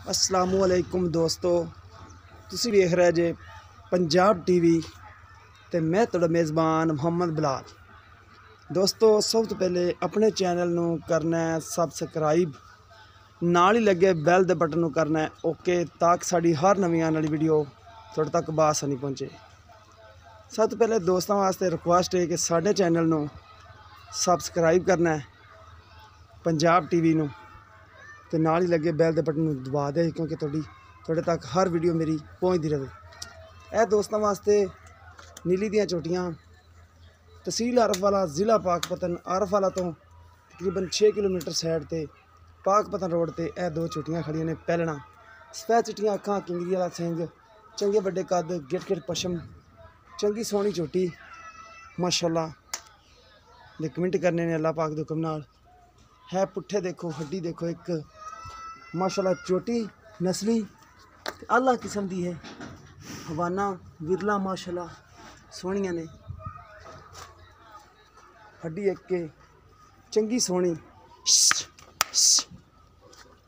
अस्सलामुअलैकुम दोस्तों, तुसी वेख रहे जे पंजाब टीवी ते मैं तुहाडा मेज़बान मुहम्मद बिलाल। दोस्तों सब तो पहले अपने चैनल नू करना है सबसक्राइब, नाल ही लगे बैल दे बटन नू करना है ओके, ताकि साड़ी हर नवी आने वाली वीडियो तुहाडे तक बासानी पहुँचे। सब तो पहले दोस्तों वास्ते रिक्वेस्ट है कि साडे चैनल नू सबसक्राइब करना है पंजाब टीवी नू ते नाल ही लगे बैल दे बटन नू दबा दे, क्योंकि तुहाडे तक हर वीडियो मेरी पहुँचती रहे। यह दोस्तों वास्ते नीली दियाँ चोटियाँ, तहसील आरफवाला, ज़िला पाकपतन। आरफवाला तो तकरीबन 6 किलोमीटर साइड ते पाकपतन रोड ते यह दो चोटियाँ खड़ियाँ ने। पैलना सफेद चिट्टियाँ अखां, किंगरी वाला सिंह, चंगे बड़े कद, गिट गिट पशम, चंगी सोहनी चोटी माशाल्लाह। दे कमेंट करने ने अल्लाह पाक दे हुक्म नाल। है पुट्ठे देखो, हड्डी देखो, एक माशाल्लाह चोटी नस्ली आला किस्म दी है। हवाना विरला माशाल्लाह सोहनियां ने, हड्डी एक के चंगी सोहनी।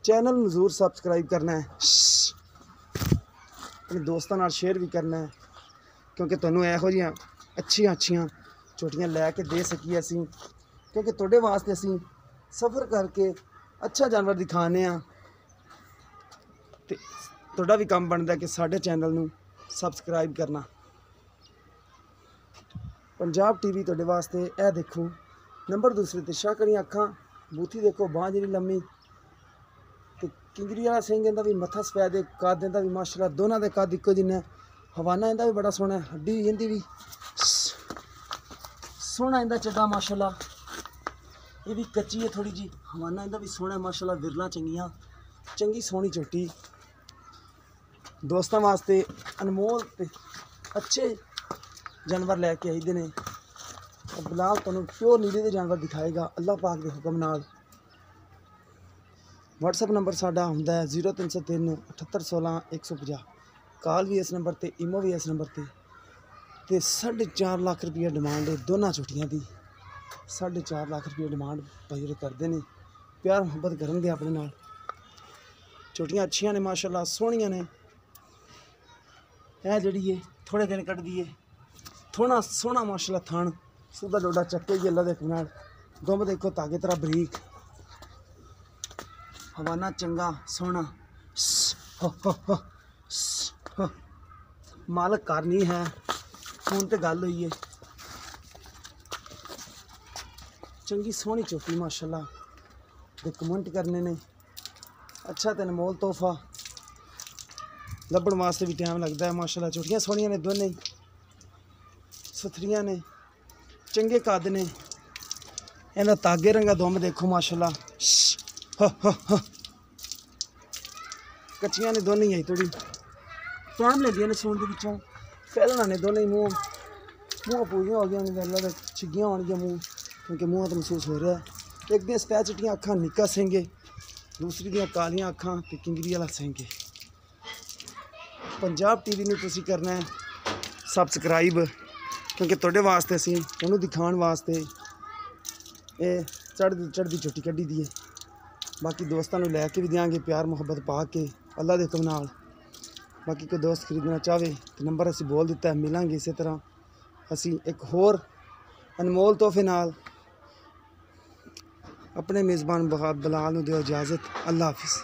चैनल नूं जरूर सबसक्राइब करना है, अपने दोस्तों नाल शेयर भी करना है, क्योंकि तुहानूं इहो जिहियां अच्छियां चोटियां लैके दे सकीए असीं, क्योंकि तुहाडे वास्ते असीं सफ़र करके अच्छा जानवर दिखाने आ। ते तुहाडा भी काम बनता है कि साडे चैनल नूं सबसक्राइब करना। पंजाब टीवी तुहाडे वास्ते यह देखो नंबर दूसरे ते शाहकड़ियां अखां, बूथी देखो, बांह जिहड़ी लम्मी ते किंगरी वाला सिंह, इंदा भी मत्था सफेद, कद इंदा भी माशाल्लाह दोनों दे कद इक्को जिन्ने। हवाना इंदा भी बड़ा सोहना है, हड्डी इंदी भी सोहना, इंदा चड्डा माशाल्लाह। ये भी कच्ची है थोड़ी जी। हवाना इंदा भी सोहना है माशाल्लाह, विरला चंगियां, चंगी सोहनी चोटी। दोस्तों वास्ते अनमोल ते अच्छे जानवर लैके आई दे ने। बिलाल तुहानूं प्योर नीले दे जानवर दिखाएगा अल्लाह पाक दे हुक्म नाल। व्हाट्सएप नंबर साडा हुंदा है 0303 7816 150। कॉल भी इस नंबर ते, ईमो भी इस नंबर ते। 4.5 लाख रुपया डिमांड है दोनों चोटियां दी। 4.5 लाख रुपये डिमांड भाई करते हैं। प्यार मुहब्बत करेंगे अपने नाल। चोटियां अच्छियां ने माशाल्लाह, सोहनियां ने। यह जी है थोड़े दिन कट दी है, थोड़ा सोहना माशाल्लाह थान, सुधा डोडा चक्के जी अल्लाह दे हुक्म नाल। दुंब देखो धागे तरह बरीक, हवाना चंगा सोहना। मालक घर नहीं है, फोन ते गल हुई है। चंगी सोहनी चोटी माशाल्लाह, ते कमेंट करने ने। अच्छा ते अनमोल तोहफा, लभण वास्ते भी टाइम लगता है माशाल्लाह। चोटियां सोहनियां ने दोनों ही, सुथरियां ने, चंगे कद ने। इहदा तागे रंगा दुम देखो माशाल्लाह, कच्चियां ने दोनों ही। थोड़ी टाइम लगियां ने सून के पिछों। पहलना ने दोनों ही, मूँह पूरियां हो गई ने, अल्लाह छिग्गियां होणगियां मूँह, क्योंकि मुँह तो महसूस हो रहा है। एक दिन सफेद चिट्टियां अखां, निक्का सिंह, दूसरी दियां कालियां अखां ते किंगरी वाला सिंह। पंजाब टीवी नूं तुसीं करना है सबसक्राइब, क्योंकि तुहाडे वास्ते असीं तुहानूं दिखाउण वास्ते ये चढ़दी चोटी कड्ढी दी है। बाकी दोस्तों नूं लैके भी देंगे प्यार मुहब्बत पा के अल्लाह दे हुक्म नाल। बाकी कोई दोस्त खरीदना चाहे तो नंबर असीं बोल दिता है, मिलांगे इस तरह असीं एक होर अनमोल तोहफे नाल। अपने मेज़बान बिलाल नूं दिओ इजाज़त। अल्लाह हाफिज़।